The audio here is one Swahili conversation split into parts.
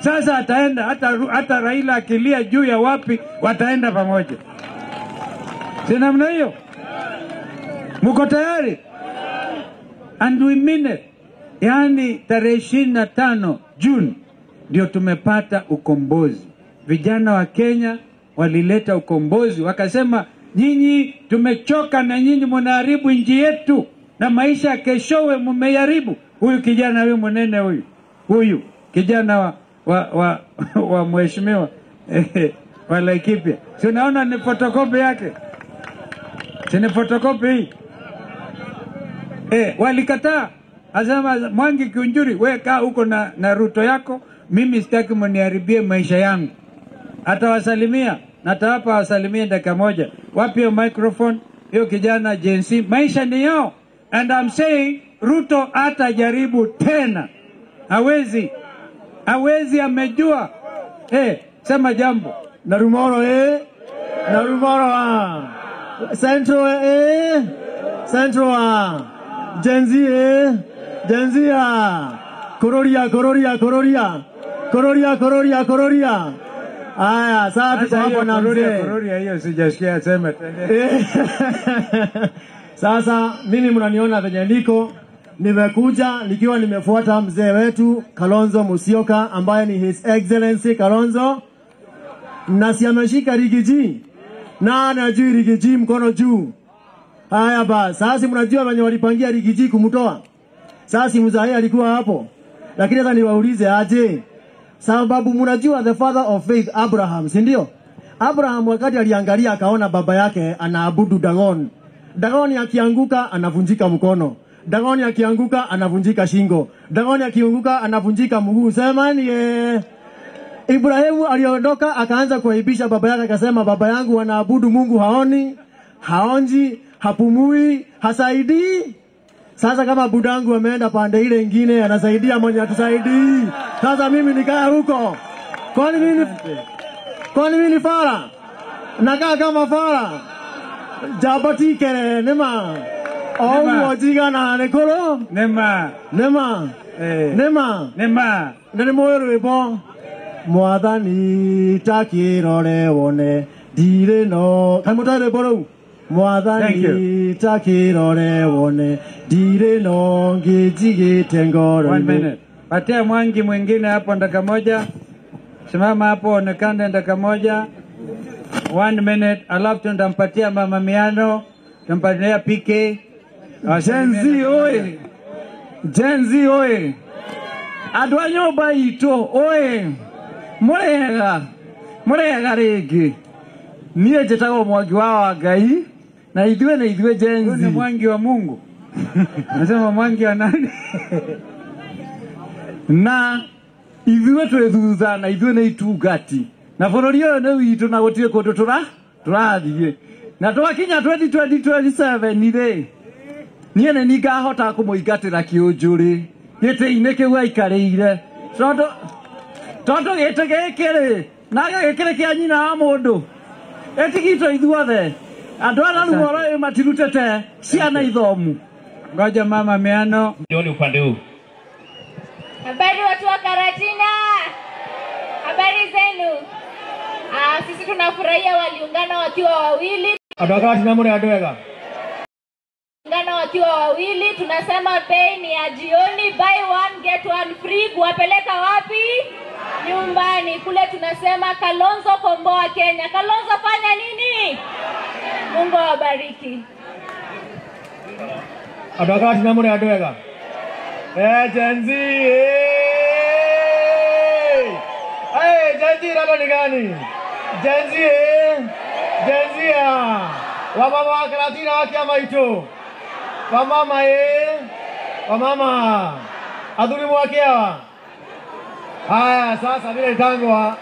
Sasa ataenda hata Raila akilia juu ya wapi wataenda pamoja. Si namna hiyo? Mko tayari? And we mean it. Yani tarehe 25 June ndio tumepata ukombozi. Vijana wa Kenya walileta ukombozi, wakasema nyinyi tumechoka na nyinyi mnaharibu nchi yetu na maisha keshowe mmeharibu. Huyu kijana huyu mnene huyu kijana wa mheshimiwa wa Laikipia. Si unaona ni photocopy yake? Si ni photocopy hii? Walikataa. Asema Mwangi Kiunjuri, wewe kaa huko na Ruto yako, mimi sitaki mniharibie maisha yangu. Atawasalimia na atawapa wasalimie dakika moja. Wapi hiyo microphone? Hiyo kijana Jensi, maisha ni yao. And I'm saying Ruto atajaribu tena. Hawezi amejua. Sema jambo. Narumoro Central Genzi Kororia. Aya, sasa tuko hapo na mzee. Kororia hiyo sijasikia sema tena. Sasa mimi mnaniona venye niko, nimekuja nikiwa nimefuata mzee wetu Kalonzo Musyoka ambaye ni His Excellency Kalonzo, na si ameshika Rigiji na anajui Rigiji mkono juu. Haya basi, sasa mnajua wenye walipangia Rigiji kumtoa. Sasa mzee alikuwa hapo. Lakini sasa niwaulize aje? Sababu mnajua the father of faith Abraham, si ndio? Abraham wakati aliangalia akaona baba yake anaabudu Dagon. Dagon akianguka anavunjika mkono. Dagon akianguka anavunjika shingo. Dagon akianguka anavunjika mguu. Sema ni Ibrahimu aliondoka akaanza kuaibisha baba yake, akasema baba yangu anaabudu Mungu haoni, haonji, hapumui, hasaidii. Sasa kama budangu ameenda pande ile nyingine anasaidia mwenye atusaidii. Sasa mimi nikaa huko. Kwani mimi ni fara? Nakaa kama fara. Jabati kere nema. Au wajiga na nekolo? Nema. Nani moyo ipo. Mwathani takirore wone dire no. Kamutare boro. Mwathani takirore wone dire no ngijige tengoro. 1 minute. Patia Mwangi mwingine hapo ndaka moja. Simama hapo onekane ndaka moja. 1 minute. Alafu tundampatia Mama Miano, tumpatia PK. Genzi oye. Adwanyo baito oye. Murega rigi. Niye jetago Mwangi wa Ngai. Na idwe Genzi. Ni Mwangi wa Mungu. Nasema Mwangi wa nani? Na ithuwe twethutha na ithuwe nĩ itungati na bũrũri ũyũ nĩ witũ na gũtirĩ kũndũ tũrathiĩ na twakinya 2027 rĩ niĩ nĩ ngahota kũmũingatĩra kĩũnjũrĩ gĩtĩ-inĩ kĩu aikarĩire tondũ gĩtĩ gĩkĩ rĩ na gĩkĩrĩ kĩa nyina wa mũndũ ĩtigitwo ithuothe andũ arĩa rĩu ũhoro ũyũ matirutĩte ciana ithomu. Ngoja Mama Miano jioni upande huu. Habari watu wa Karatina. Habari zenu. Sisi tunafurahia waliungana wakiwa wawili. Adakati na mure adwega. Ungana wakiwa wawili, tunasema bei ni ya jioni, buy one get one free. Kuwapeleka wapi? Nyumbani. Kule tunasema Kalonzo komboa Kenya. Kalonzo fanya nini? Mungu awabariki. Adakati na mure adwega. Genzi. Genzi rado ni gani? Genzi wamama wa Karatina wakia maito. Wamama adhuri mwakia. Haya sasa mimi naitangwa.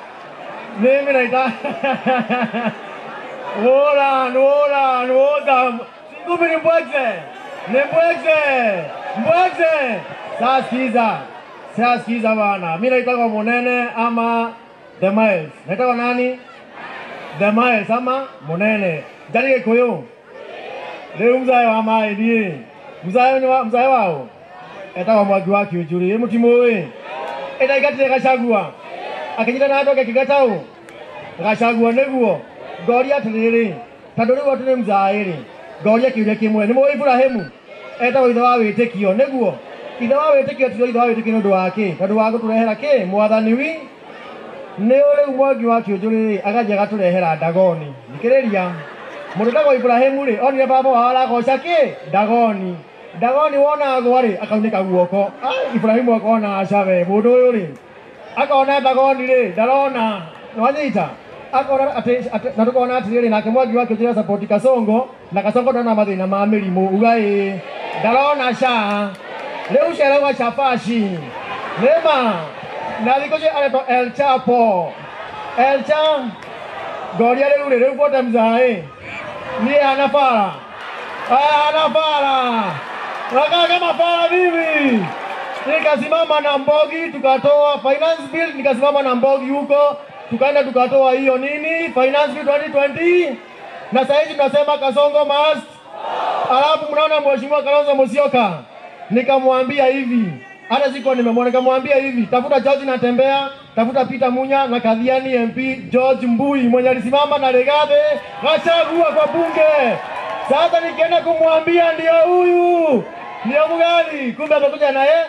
Wola. Sikupi ni mbwekze. Sasa sikiza bana. Mimi naitwa Munene ama The Miles. Naitwa nani? The Miles ama Munene. Jari koyo. Leo mzee wa mai die. Mzee wao. Eta wa Mwangi wa Kiunjuri. Mutimo we. Eta ikatire kachagua. akijira na ndoke kigatau gacagua niguo ngoria atiriri tondu riu atune mzairi ngoria kiuria kimwe ni mwe Ibrahimu etagwo ithe wa witikio niguo ithe wa witikio ti ithe wa witikio ndu wake tondu wa guturehera ki mwathani wi ni uri mwangi wa kiunjuri agaje gaturehera Dagoni nikiriria mundu ndagwo Ibrahimu ri onire baba wa aragoca ki Dagoni wona agwa ri akaunika guoko Ibrahimu akona acabe mundu uyu ri akona Dagoni ri ndarona wanyita akora ate na tukona atiriri nake mwangi wake njira support Kasongo na Kasongo ndona mathina ma mirimu ugai ndarona sha leo shera wa chafashi nema na likoje aleto El Chapo goria leo vote mzae ni anafara wakaga mafara bibi nikasimama na Mbogi tukatoa finance bill nikasimama na Mbogi huko tukaenda tukatoa hiyo nini finance bill 2020 na sasa hivi tunasema Kasongo must. Alafu mnaona mheshimiwa Kalonzo Musyoka nikamwambia hivi hata siko nimemwona nikamwambia hivi tafuta George Natembea tafuta Peter Munya na Kadhiani MP George Mbui mwenye alisimama na Legathe Gachagua kwa bunge. Sasa nikienda kumwambia ndio huyu ndio mgani kumbe amekuja naye.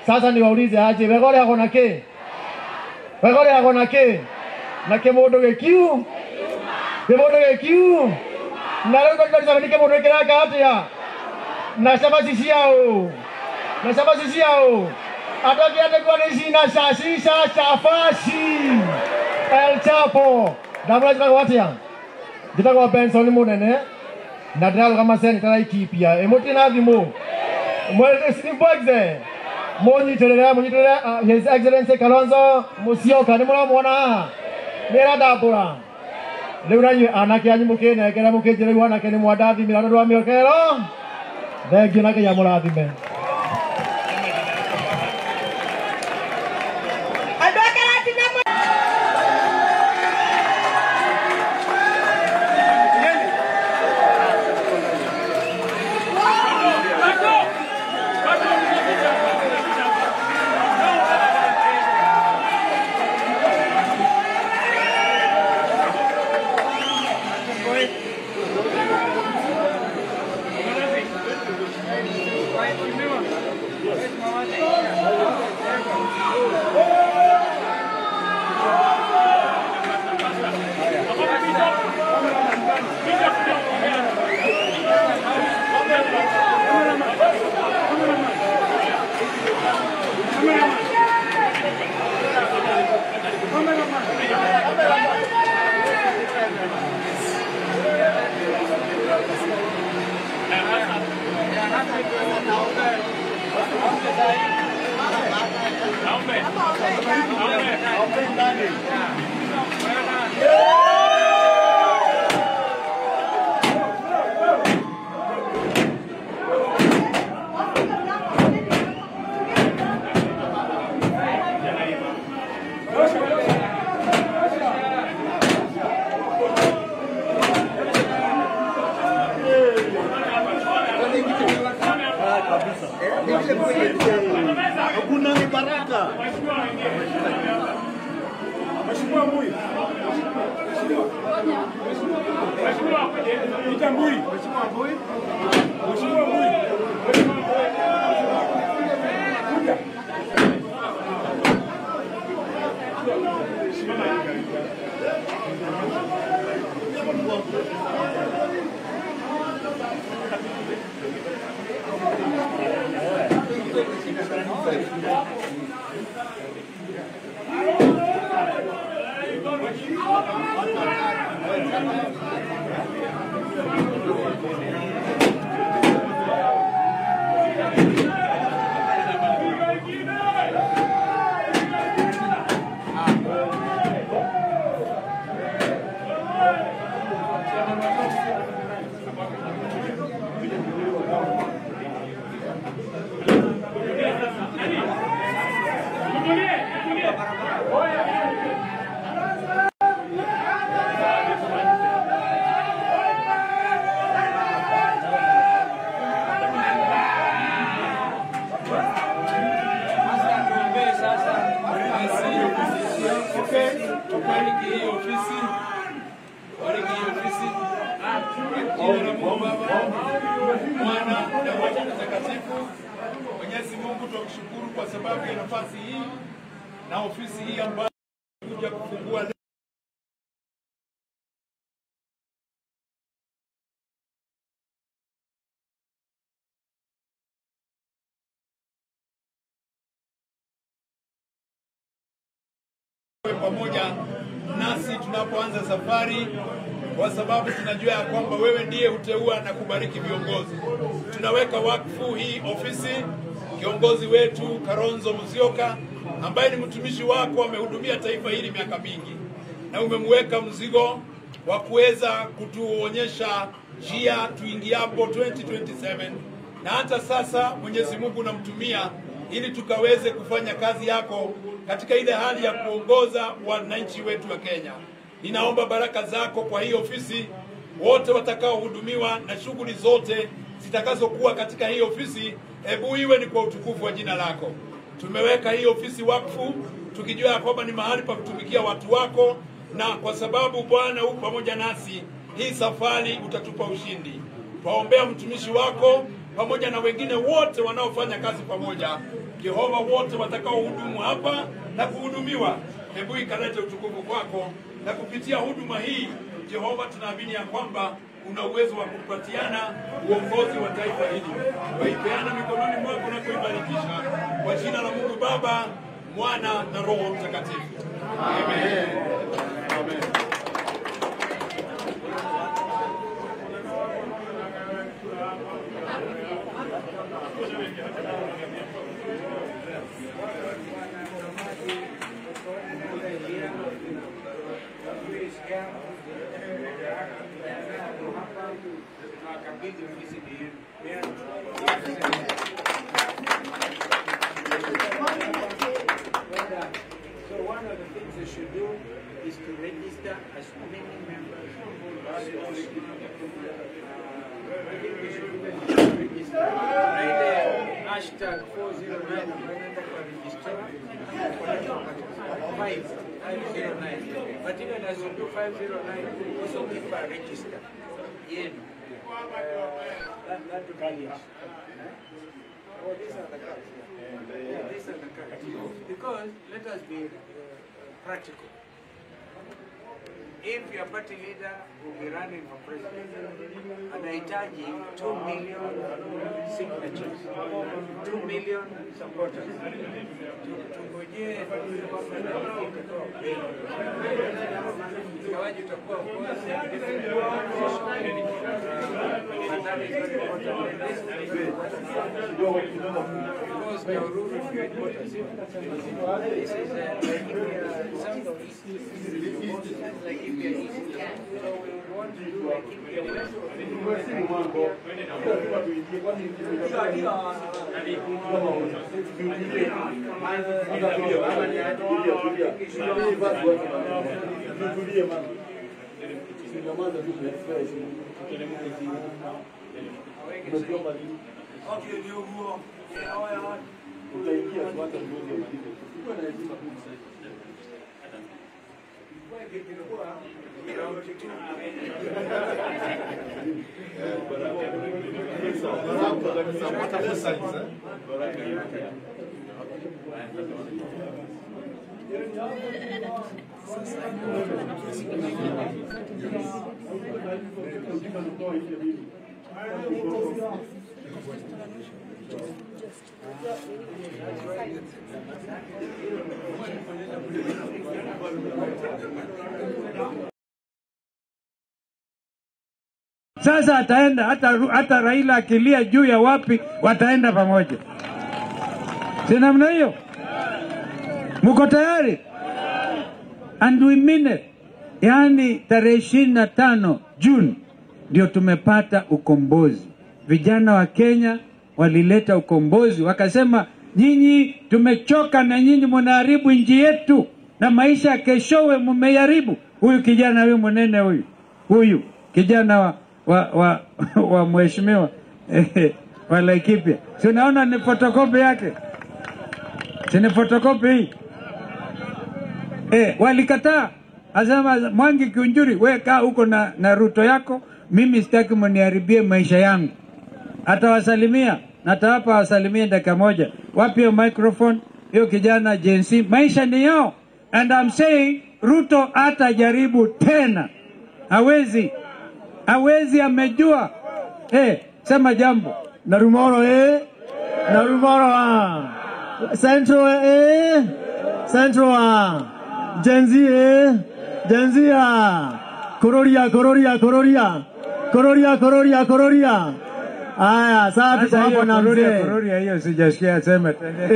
Sasa niwaulize aje Wegore akona ke na kemodo gekiu na leo kwa sababu nikemodo kiraka atia na sababu sisiao atoki atakuwa ni shina shashisha chafashi El Chapo dabla kwa atia kwa Benson munene na ndio kama sasa nitaikipia emotina dhimo mwele simpogze Monyitorera His Excellency Kalonzo Musyoka ni muramwona nira ndambura riu nanyu anake anyu mukinengera mukinjira riu anake ni mwandathimira ndu wa miokero thengiu nake ya murathime Tubariki hii ofisi. Tubariki hii ofisi. Jina la Mungu Baba, Mwana na Roho Mtakatifu. Mwenyezi Mungu tunakushukuru kwa sababu ya nafasi hii na ofisi hii ambayo kuja kufungua pamoja nasi tunapoanza safari, kwa sababu tunajua ya kwamba wewe ndiye uteua na kubariki viongozi. Tunaweka wakfu hii ofisi kiongozi wetu Kalonzo Musyoka, ambaye ni mtumishi wako, amehudumia taifa hili miaka mingi, na umemweka mzigo wa kuweza kutuonyesha njia tuingiapo 2027, na hata sasa Mwenyezi Mungu namtumia ili tukaweze kufanya kazi yako katika ile hali ya kuongoza wananchi wetu wa Kenya. Ninaomba baraka zako kwa hii ofisi, wote watakaohudumiwa na shughuli zote zitakazokuwa katika hii ofisi, hebu iwe ni kwa utukufu wa jina lako. Tumeweka hii ofisi wakfu tukijua kwamba ni mahali pa kutumikia watu wako, na kwa sababu Bwana uko pamoja nasi, hii safari utatupa ushindi. Twaombea mtumishi wako pamoja na wengine wote wanaofanya kazi pamoja. Jehova, wote watakaohudumu hapa na kuhudumiwa, hebu ikalete utukufu kwako, na kupitia huduma hii Jehova, tunaamini ya kwamba una uwezo wa kupatiana uongozi wa taifa hili. Waipeana mikononi mwako na kuibarikisha kwa jina la Mungu Baba, Mwana na Roho Mtakatifu. Amen. Amen. So one of the things they should do is to register as many members as possible. I think we should register. Hashtag 409 register 509. But even as you do 509, also people are registered. That would be it. Oh, these are the cards. Yeah, these are the cards. Because let us be practical. If your party leader will be running for president, anahitaji 2 million signatures, 2 million supporters. Tungojee kwamba ingawaji utakuwa ukozi and that is very important. Because the rule of voters, this is like India East. So we want to do like India West. Sasa ataenda hata Raila akilia juu ya wapi wataenda pamoja. Si namna hiyo? Mko tayari? And we mean it. Yaani tarehe 25 Juni ndio tumepata ukombozi. Vijana wa Kenya walileta ukombozi, wakasema nyinyi tumechoka na nyinyi mnaharibu nchi yetu na maisha ya keshowe mmeharibu. Huyu kijana huyu mnene huyu kijana wa mheshimiwa wa Laikipia. Si unaona ni photocopy yake? Si ni photocopy hii? walikataa. Asema Mwangi Kiunjuri, we kaa huko na Ruto yako, mimi sitaki mniharibie maisha yangu. Atawasalimia na atawapa wasalimie dakika moja. Wapi hiyo microphone? Hiyo kijana Gen Z, maisha ni yao. And I'm saying Ruto atajaribu tena. Hawezi amejua. Sema jambo. Narumoro Narumoro Central Gen Z Kororia. Aya, sasa tuko hapo na mzee. Kororia hiyo sijasikia sema tena.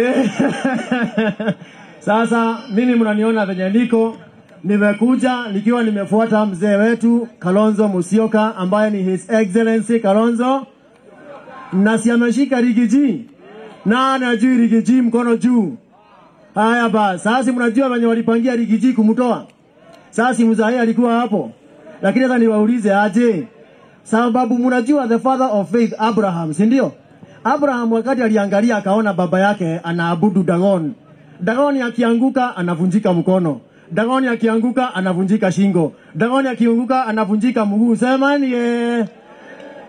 Sasa mimi mnaniona venye niko, nimekuja nikiwa nimefuata mzee wetu Kalonzo Musyoka ambaye ni His Excellency Kalonzo, na siameshika rigiji na anajui rigiji mkono juu. Haya basi, sasa mnajua wenye walipangia rigiji kumtoa. Sasa mzee alikuwa hapo. Lakini sasa niwaulize aje? Sababu mnajua the father of faith Abraham, si ndio? Abraham wakati aliangalia akaona baba yake anaabudu Dagon. Dagon akianguka anavunjika mkono. Dagon akianguka anavunjika shingo. Dagon akianguka anavunjika mguu. Sema ni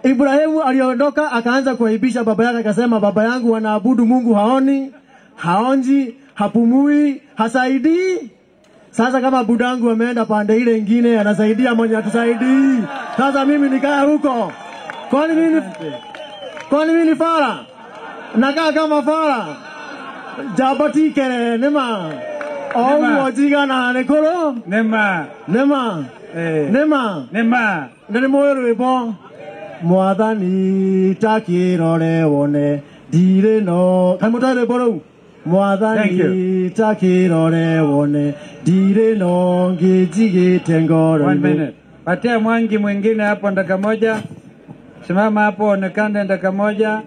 Ibrahimu aliondoka akaanza kuaibisha baba yake, akasema baba yangu anaabudu Mungu haoni, haonji, hapumui, hasaidii. Sasa kama budangu ameenda pande ile nyingine anasaidia mwenye atusaidii. Sasa mimi nikaa huko. Kwani mimi ni fara? Nakaa kama fara. Jabati kere nema. Wajiga na nekoro. Nema. Nene moyo ibo. Mwathani takirore wone dire no. Kamutale boro. Mwathani takirore wone dire no ngijige ngoro. 1 minute. Patia Mwangi mwingine hapo ndaka moja. Simama hapo onekane ndaka moja.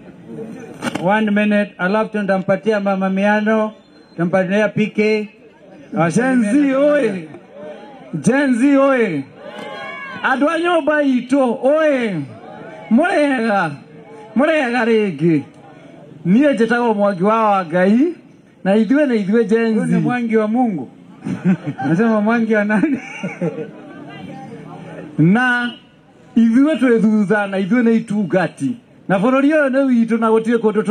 1 minute. Alafu tundampatia Mama Miano, tumpatia PK. Gen Z oye. Adwanyo baito oye. Murega rigi. Niye jetago Mwangi wa Ngai na idhwe Gen Z. Ni Mwangi wa Mungu. Nasema Mwangi wa nani? Na idhwe twethutha na idhwe na itugati. Na bũrũri ũyũ nĩ witũ na gũtirĩ kũndũ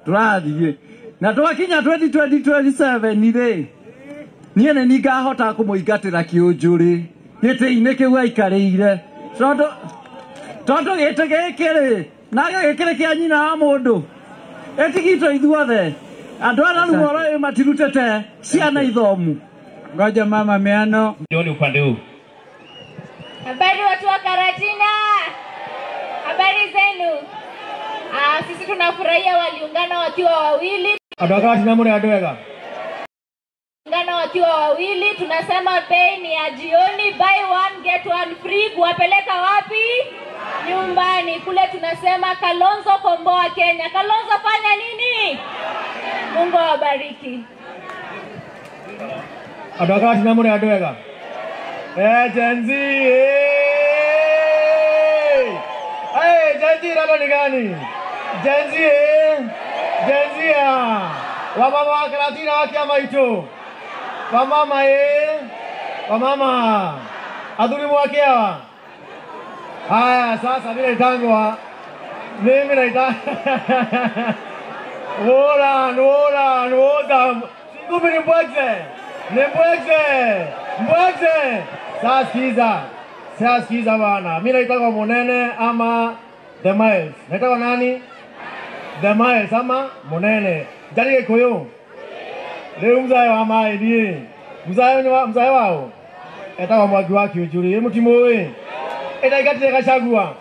tũrathiĩ. Na twakinya 2027 rĩ, niĩ nĩ ngahota kũmũingatĩra kĩũnjũrĩ gĩtĩ-inĩ kĩu aikarĩire. Tondũ gĩtĩ gĩkĩ rĩ, na gĩkĩrĩ kĩa nyina wa mũndũ. Etigitwo ithuothe. Andũ arĩa rĩu ũhoro matirutĩte ciana ithomu. Ngoja Mama Miano. Jioni upande huu. Habari watu wa Karatina. Habari zenu. Sisi tunafurahia waliungana wakiwa wawili. Adokati na mure adwega. Waliungana wakiwa wawili, tunasema bei ni ya jioni, buy one get one free. Kuwapeleka wapi? Nyumbani. Kule tunasema Kalonzo komboa Kenya. Kalonzo fanya nini? Mungu awabariki. Adokati na mure adwega. Gen Z. Gen Z rado ni gani? Gen Z wamama wa Karatina wakiama ito. Wamama adhuri mwakiawa. Haya sasa vile itangwa. Mimi naita. Wola. Sikupi ni mbwekze. Sasa sikiza bana. Mimi naitwa Munene ama The Miles. Naitwa nani? The Miles ama Munene. Jari koyo. Leo mzae wa mai die. Mzae wao. Eta Mwangi wa Kiunjuri. Mutimo we. Eta igati gachagua.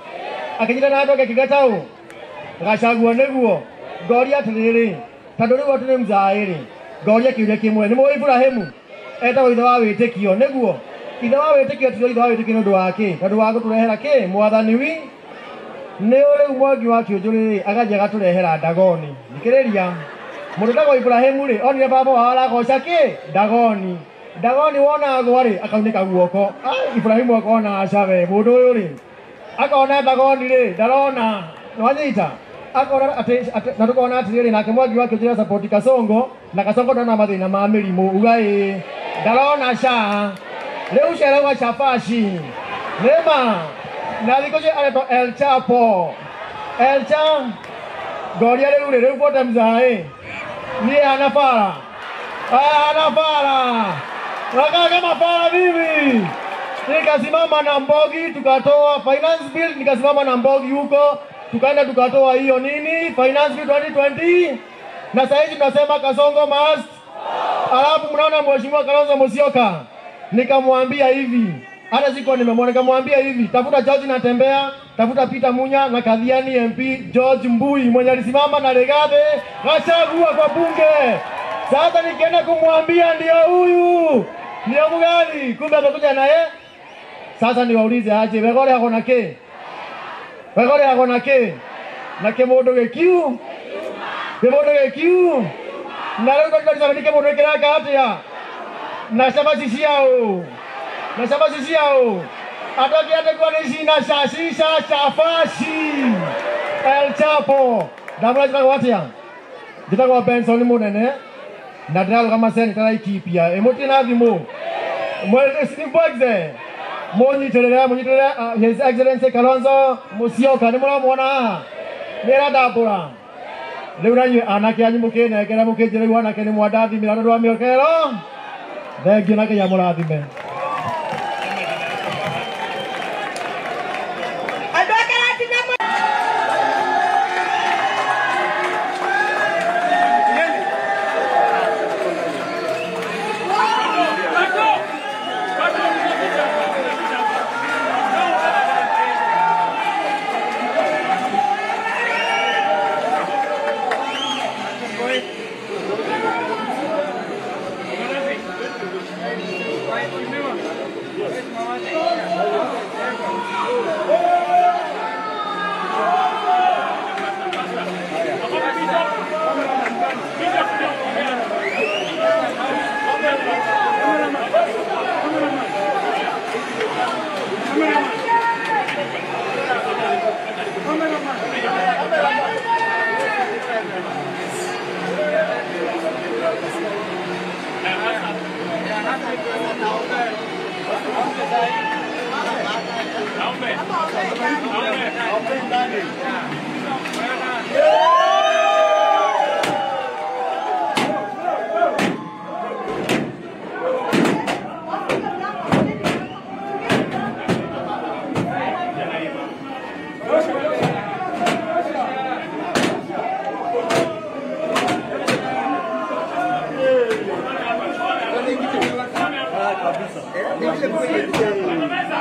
Akijita na atoke kigatao. Gachagua neguo. Goria tiriri. Tanduri watu ni mzae ri. Goria kiuria kimwe. Ni mo Ibrahimu. Eta wa ithawa witikio neguo. Ithawa witikio tiro ithawa witikio ndu wake. Ndu wako turehera ke mwathani wi. Ni uri Mwangi wa Kiunjuri agaje gaturehera Dagoni. Nikiriria. Mundu ndagwo Ibrahimu ri onire baba wala goca ke Dagoni wona agwari akaunika guoko. Ibrahimu akona acabe mundu uyu ri. Akona Dagoni ri ndarona nwanyita. Akona na tukona atiri nake Mwangi wa Kiunjuri support Kasongo na Kasongo ndona mathina ma mirimu ugai Darona sha. Leo shelewa chafashi. Lema. Nalikoje anaitwa El Chapo. El Chapo. Goria leo pote mzae. Ni anafara. Anafara. Waka kama fara bibi. Nikasimama na Mbogi tukatoa finance bill, nikasimama na Mbogi huko tukaenda tukatoa hiyo nini finance bill 2020 na sasa hivi tunasema Kasongo must. Alafu mnaona mheshimiwa Kalonzo Musyoka nikamwambia hivi, hata siko nimemwona, nikamwambia hivi, tafuta George Natembea, tafuta Peter Munya na Kadhiani MP George Mbui mwenye alisimama na Legathe Gachagua kwa bunge. Sasa nikienda kumwambia ndio huyu ndio mgani, kumbe amekuja naye. Sasa niwaulize aje wegore hako na ke? Wegore hako na ke? Na kemodo gekiu? Kemodo gekiu? Na leo tunataka nike modo kiraka hatia. Na shabasi siao. Na shabasi siao. Atoki atakuwa ni na shashisha chafashi. El Chapo. Dabla zika watia. Jita kwa Benson munene. Na dral kama seni tara ikipia. Emoti na vimo. Mwele sinibogze. Monyitelea His Excellency Kalonzo Musyoka ni muramwona mera dabura riu ranyu anake anyu mukene kera mukijire anake ni mwandathi mirano rwa miokero thengiu nake ya murathime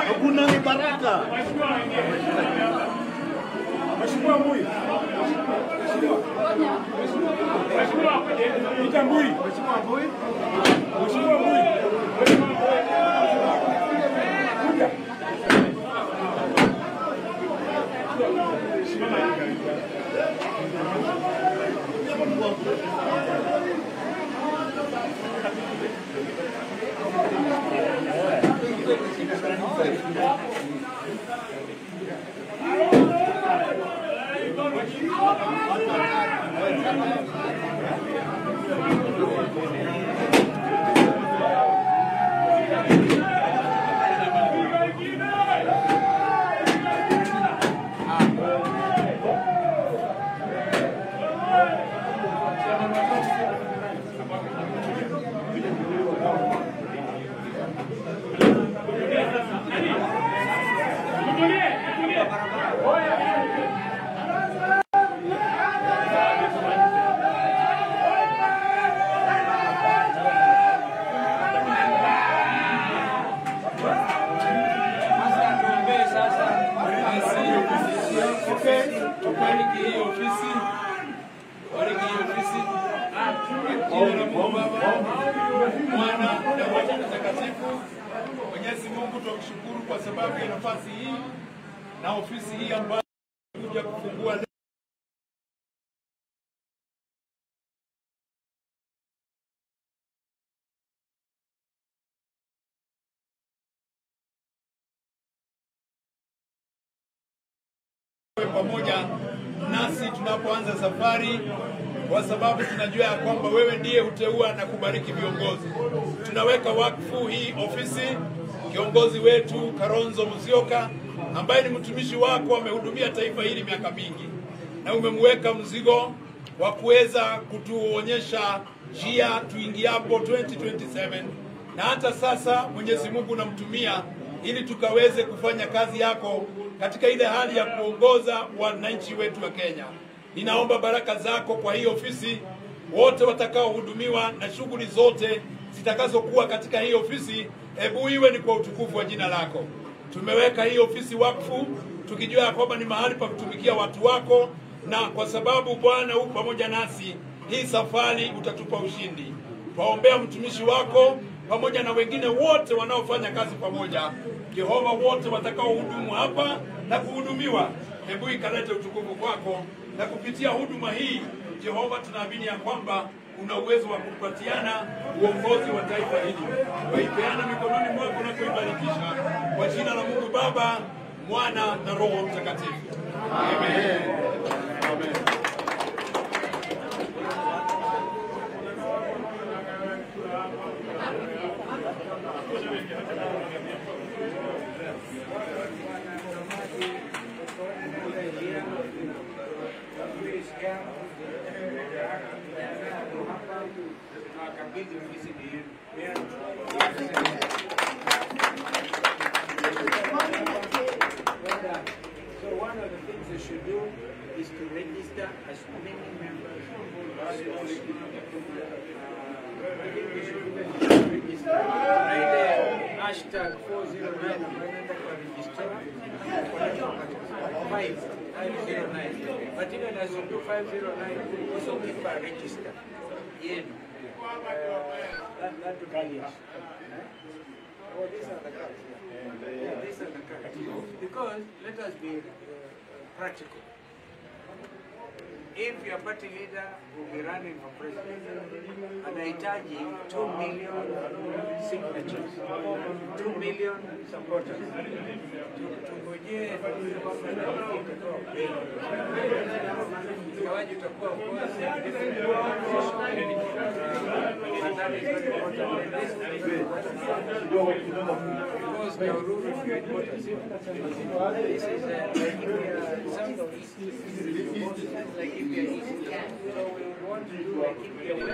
Hakuna ni baraka. Mheshimiwa Mbui. Mheshimiwa Mbui. Mheshimiwa Mbui. Mwenyezi Mungu tunamshukuru kwa sababu ya nafasi hii na ofisi hii ambayo kuja kufungua pamoja nasi tunapoanza safari kwa sababu tunajua ya kwamba wewe ndiye huteua na kubariki viongozi. Tunaweka wakfu hii ofisi kiongozi wetu Kalonzo Musyoka ambaye ni mtumishi wako, amehudumia taifa hili miaka mingi, na umemweka mzigo wa kuweza kutuonyesha njia tuingiapo 2027, na hata sasa Mwenyezi Mungu namtumia ili tukaweze kufanya kazi yako katika ile hali ya kuongoza wananchi wetu wa Kenya. Ninaomba baraka zako kwa hii ofisi, wote watakaohudumiwa na shughuli zote zitakazokuwa katika hii ofisi, hebu iwe ni kwa utukufu wa jina lako. Tumeweka hii ofisi wakfu tukijua kwamba ni mahali pa kutumikia watu wako, na kwa sababu Bwana uko pamoja nasi, hii safari utatupa ushindi. Twaombea mtumishi wako pamoja na wengine wote wanaofanya kazi pamoja, Jehova, wote watakaohudumu hapa na kuhudumiwa, hebu ikalete utukufu kwako, na kupitia huduma hii Jehova, tunaamini ya kwamba una uwezo wa kupatiana uongozi wa taifa hili. Waipeana mikononi mwako na kuibarikisha kwa jina la Mungu Baba, Mwana na Roho Mtakatifu. Amen. Amen. So one of the things they should do is to register as many members as possible. I think we should register. Right there, hashtag 409 ambayo kwa register 509. But even as you do 509, also keep a register. That to carry. Oh, these are the cards. Yeah, these are the cards. Because let us be practical. If your party leader will be running for president, anahitaji 2 million signatures, 2 million supporters. Tungojee kwamba itatoa mbele. Ingawaji utakuwa of course different position, but that is very important. Because the rule of your importance. This is like if you are some of these like if you are easy. So we want to do like if you are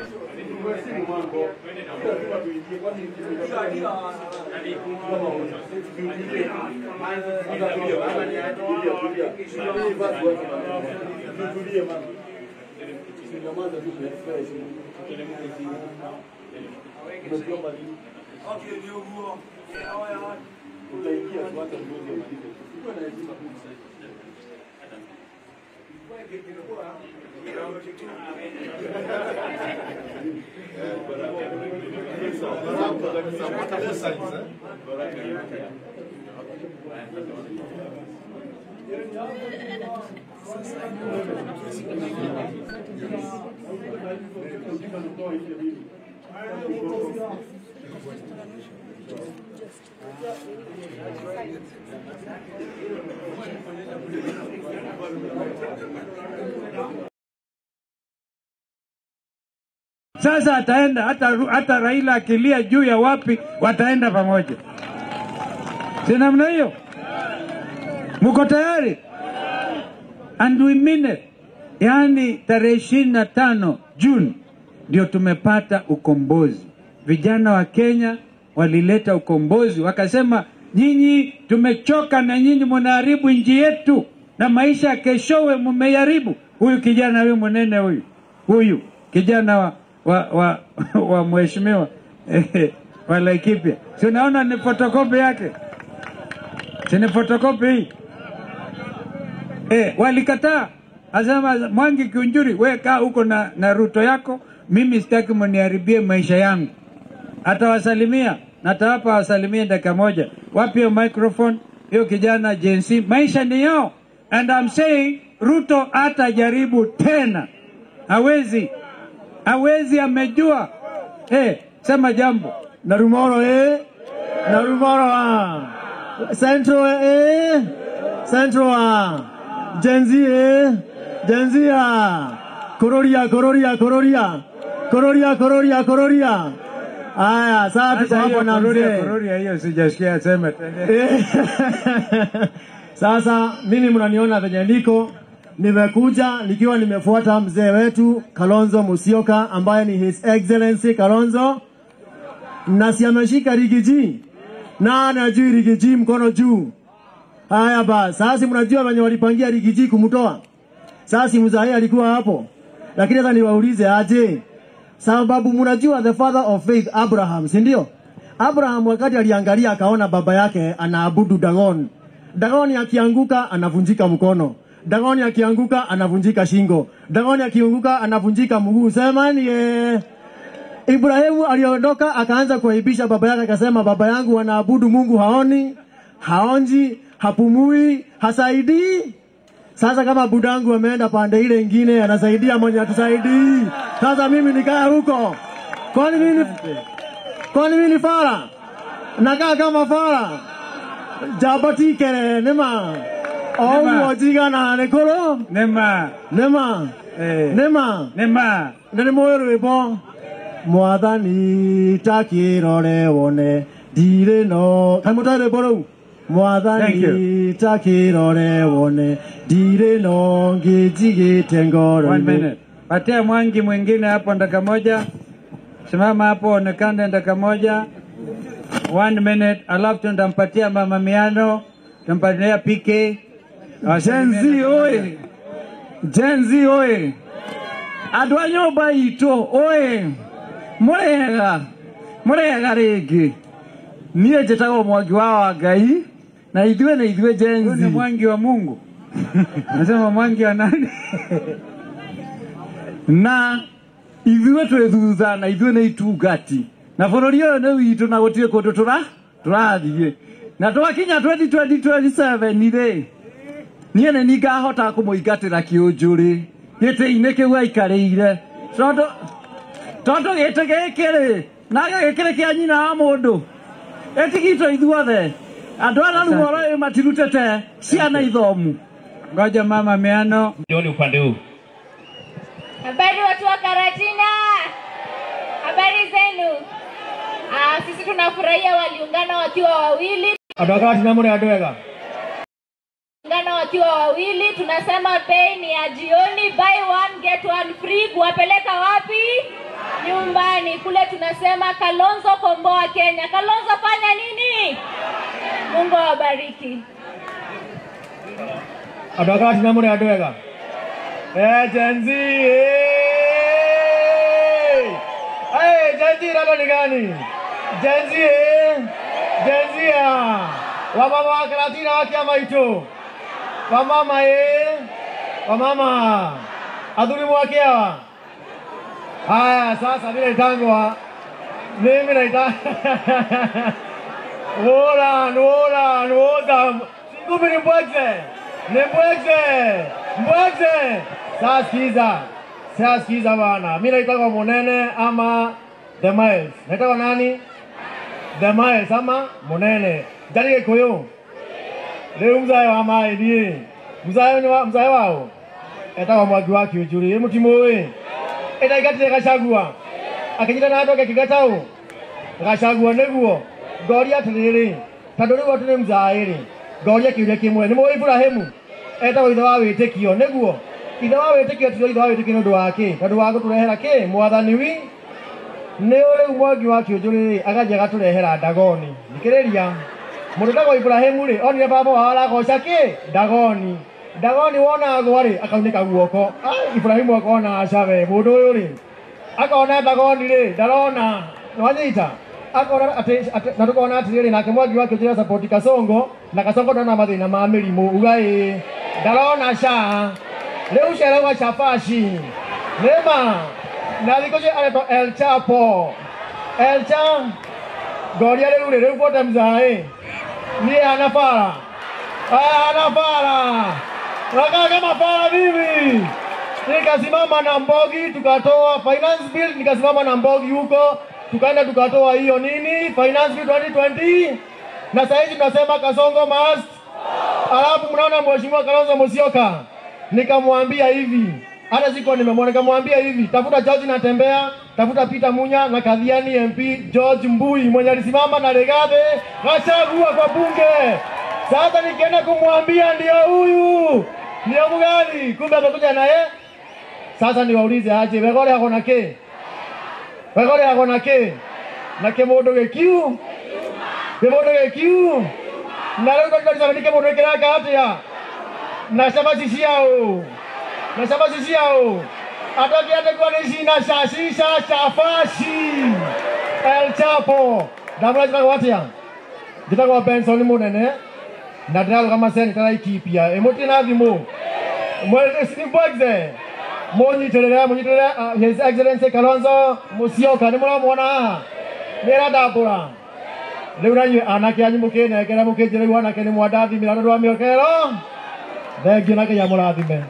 Sasa ataenda hata Raila akilia juu ya wapi wataenda pamoja. Si namna hiyo? Mko tayari? And we mean it. Yaani tarehe 25 June ndio tumepata ukombozi. Vijana wa Kenya walileta ukombozi, wakasema nyinyi tumechoka na nyinyi mnaharibu nchi yetu na maisha ya keshowe mmeharibu. Huyu kijana huyu mnene huyu kijana wa mheshimiwa wa Laikipia. Si unaona ni photocopy yake? Si ni photocopy hii? Walikataa. Asema Mwangi Kiunjuri, wewe kaa huko na Ruto yako, mimi sitaki mniharibie maisha yangu. Atawasalimia na atawapa wasalimie dakika moja. Wapi hiyo microphone? Hiyo kijana JNC, maisha ni yao. And I'm saying Ruto atajaribu tena. Hawezi amejua. Sema jambo. Narumoro Narumoro Central Gen Z Kororia. Aya, sasa tuko hapo na mzee. Kororia hiyo sijasikia sema tena. Sasa mimi mnaniona venye niko, nimekuja nikiwa nimefuata mzee wetu Kalonzo Musyoka ambaye ni His Excellency Kalonzo, na si ameshika rigiji na anajui rigiji mkono juu. Haya basi, sasa mnajua wenye walipangia rigiji kumtoa. Sasa mzee alikuwa hapo, lakini sasa niwaulize aje, sababu mnajua the father of faith Abraham, si ndio? Abraham wakati aliangalia akaona baba yake anaabudu Dagon. Dagoni akianguka anavunjika mkono. Dagoni akianguka anavunjika shingo. Dagoni akianguka anavunjika mguu. Sema ni Ibrahimu aliondoka akaanza kuaibisha baba yake, akasema baba yangu anaabudu Mungu haoni, haonji, hapumui, hasaidii. Sasa kama budangu ameenda pande ile nyingine anasaidia mwenye atusaidii. Sasa mimi nikaa huko. Kwani mimi ni fara? Nakaa kama fara. Jabati kere nema. Au wajigana nekoro? Nema. Nene moyo ipo. Mwathani takirore wone dire no. Kamutare boro. Mwathani takirore wone dire no ngijige tengoro. 1 minute. Patia Mwangi mwingine hapo ndaka moja. Simama hapo onekane ndaka moja. 1 minute, alafu tundampatia Mama Miano, tumpatia PK. Jenzi oye. Adwanyo baito oye. Murega rigi. Niye jetago Mwangi wa Ngai na idwe Jenzi. Ni Mwangi wa Mungu. Nasema Mwangi wa nani? Na ithuwe twethuthana ithuwe nĩ itungati na bũrũri ũyũ nĩ witũ na gũtirĩ kũndũ tũrathiĩ na twakinya 2027 rĩ niĩ nĩ ngahota kũmũingatĩra kĩũnjũrĩ gĩtĩ-inĩ kĩu aikarĩire tondũ gĩtĩ gĩkĩ rĩ na gĩkĩrĩ kĩa nyina wa mũndũ ĩtigitwo ithuothe andũ arĩa rĩu ũhoro ũyũ matirutĩte ciana ithomu. Ngoja Mama Miano jioni upande huu. Habari watu wa Karatina, habari zenu? Sisi tunafurahia waliungana wakiwa wawili. Adakati mure adwega. Ungana wakiwa wawili, tunasema bei ni ya jioni, buy one get one free. Kuwapeleka wapi? Nyumbani. Kule tunasema Kalonzo komboa Kenya. Kalonzo fanya nini? Mungu awabariki. Adakati mure adwega. Jenzi. Jenzi rado ni gani? Jenzi wamama wa Karatina wakia maito. Wamama adhuri mwakia. Haya sasa mimi naitangwa. Mimi naitangwa. Wola. Sikupi ni mbwekze. Sasa sikiza bana. Mimi naitwa Munene ama The Miles. Naitwa nani? The Miles ama Munene. Jari koyo. Leo mzae wa mai die. Mzae wao. Eta Mwangi wa Kiujuri. Mutimoe. Eta igatire gachagua. Akijita na atoke kigatao. Gachagua neguo. Gori atiriri. Tanduri watu ni mzae. Gori kiuria kimwe. Ni mo Ibrahimu. Eta ithe wa witikio neguo. Ithe wa witikio tiro ithe wa witikio ndu wake. Ndu wa guturehera ki mwathani wi. Ni uri Mwangi wa Kiujuri agaje gaturehera Dagoni. Nikiriria. Mundu ndagwa Ibrahimu ri onire baba wa aragoca ki Dagoni. Dagoni wona agwa ri akaunika guoko. Ibrahimu akona acabe mundu uyu ri. Akona Dagoni ri ndarona. Wanyita. Akona ati na tukona ati ri nake Mwangi wa Kiujuri support Kasongo na Kasongo ndona mathina ma mirimu ugai. Ndarona sha. Leo shera wa chafashi. Nema. Na dikoje aleto El Chapo. El Chapo. Goria leo bota mzae. Ni anafara. Waka kama fara mimi. Nikasimama na Mbogi tukatoa finance bill, nikasimama na Mbogi huko tukaenda tukatoa hiyo nini finance bill 2020 na sasa hivi tunasema Kasongo must. Alafu mnaona Mheshimiwa Kalonzo Musyoka nikamwambia hivi Hata siko nimemwona nikamwambia hivi, tafuta George Natembea, tafuta Peter Munya na Kathiani MP George Mbui mwenye alisimama na Rigathi Gachagua kwa bunge. Sasa nikienda kumwambia ndio huyu, ndio mgani, kumbe amekuja naye. Sasa niwaulize aje, Wegore ako na ke? Wegore ako na ke? Na kemodo gekiu? Kemodo gekiu? Na leo kwa sababu ni kemodo kiraka atia. Na sababu sisi yao. Na sababu sisi yao. Ataki atakuwa ni sina sasisha chafashi. El Chapo. Dabla jina watia. Jita kwa Benson munene. Na drago kama seni tara ikipia. Emoti na vimo. Mwele sinipogze. Monyitorera His Excellency Kalonzo Musyoka ni muramwona nira ndambura riu nanyu anake anyu mukinengera mukinjira anake ni mwandathimira ndu wa miokero thengio na Ngai amurathime.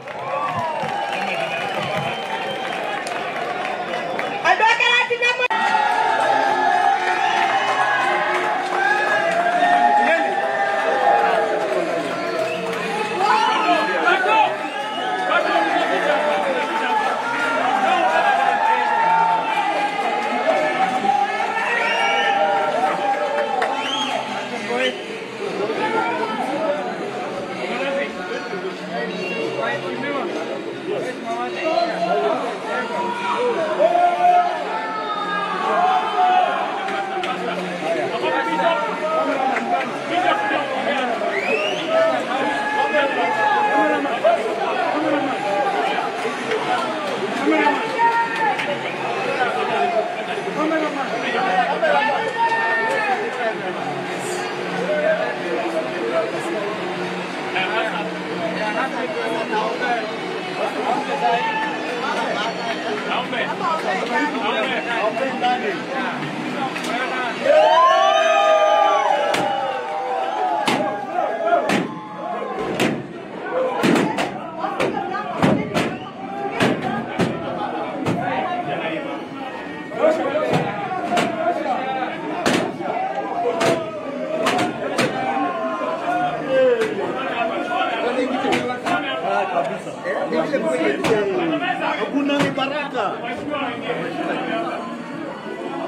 Hakuna ni baraka.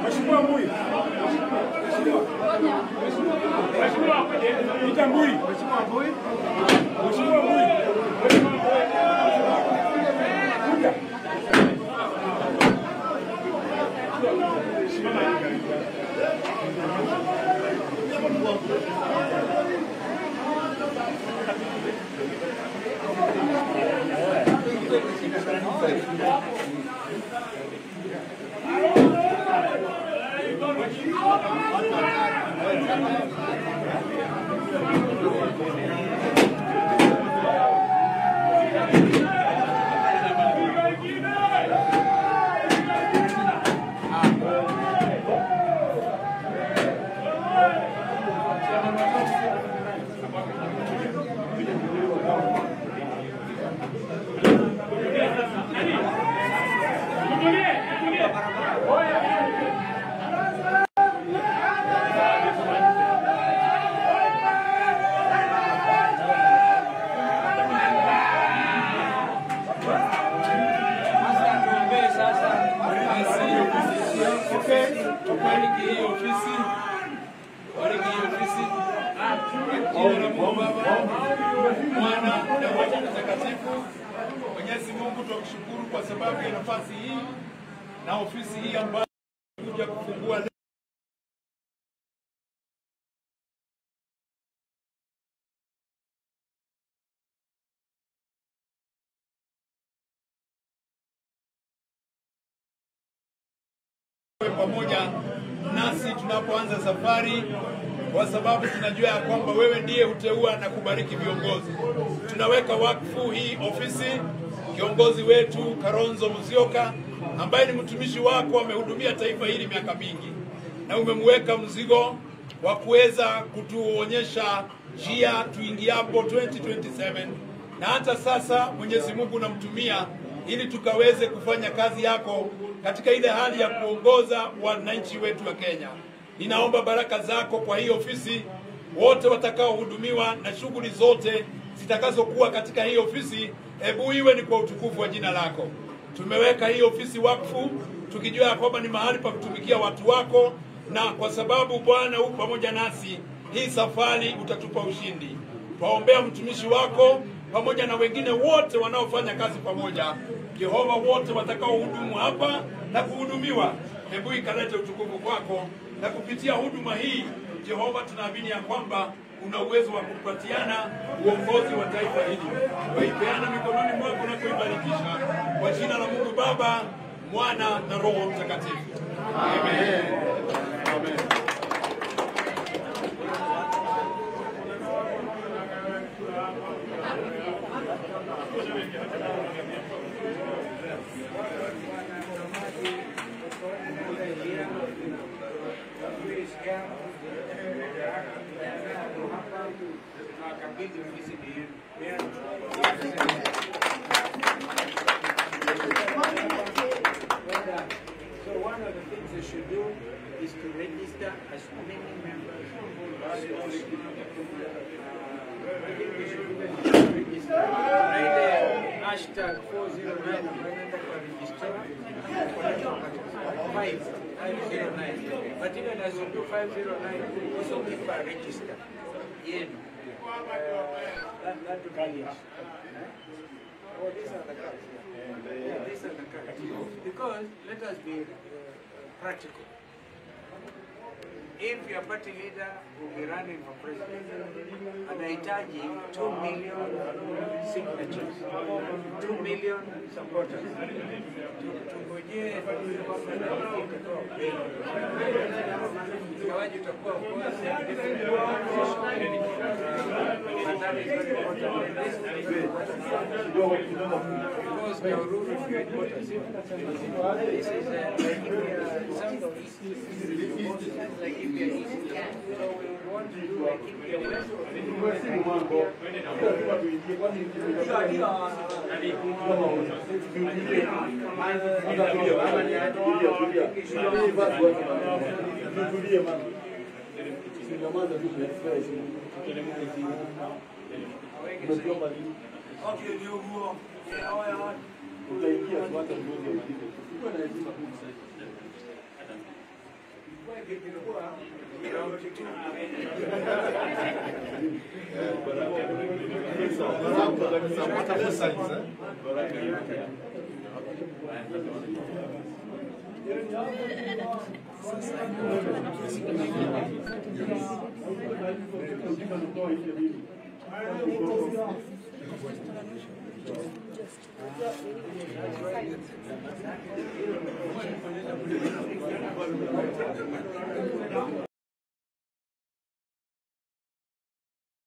Mheshimiwa Mbui. Mheshimiwa Peter Mbui. Mheshimiwa Mbui. Mheshimiwa Mbui. Mwenyezi Mungu tunakushukuru kwa sababu ya nafasi hii na ofisi hii ambayo kuja kufungua pamoja nasi tunapoanza safari, kwa sababu tunajua ya kwamba wewe ndiye huteua na kubariki viongozi. Tunaweka wakfu hii ofisi kiongozi wetu Kalonzo Musyoka ambaye ni mtumishi wako, amehudumia taifa hili miaka mingi, na umemweka mzigo wa kuweza kutuonyesha njia tuingiapo 2027, na hata sasa Mwenyezi Mungu namtumia ili tukaweze kufanya kazi yako katika ile hali ya kuongoza wananchi wetu wa Kenya. Ninaomba baraka zako kwa hii ofisi, wote watakaohudumiwa na shughuli zote zitakazokuwa katika hii ofisi, hebu iwe ni kwa utukufu wa jina lako. Tumeweka hii ofisi wakfu tukijua ya kwamba ni mahali pa kutumikia watu wako, na kwa sababu Bwana uko pamoja nasi, hii safari utatupa ushindi. Twaombea mtumishi wako pamoja na wengine wote wanaofanya kazi pamoja, Jehova, wote watakaohudumu hapa na kuhudumiwa, hebu ikalete utukufu kwako. Na kupitia huduma hii Jehova, tunaamini ya kwamba una uwezo wa kupatiana uongozi wa taifa hili. Waipeana mikononi mwako na kuibarikisha kwa jina la Mungu Baba, Mwana na Roho Mtakatifu. Amen. Amen. So one of the things they should do is to register as many members as possible. I think we should register. Right there, hashtag 409 ambaenda kwa register. 509. But even as you do 509, also people are registered. Yenu. That would be it. Oh, these are the cards. Yeah, these are the cards. Because let us be practical. If your party leader will be running for president, anahitaji 2 million signatures, 2 million supporters. Tungojee ingawaji utakuwa of course different position, but that is very important. Because the rule of great voters, this is like India East. So we want to do like India West.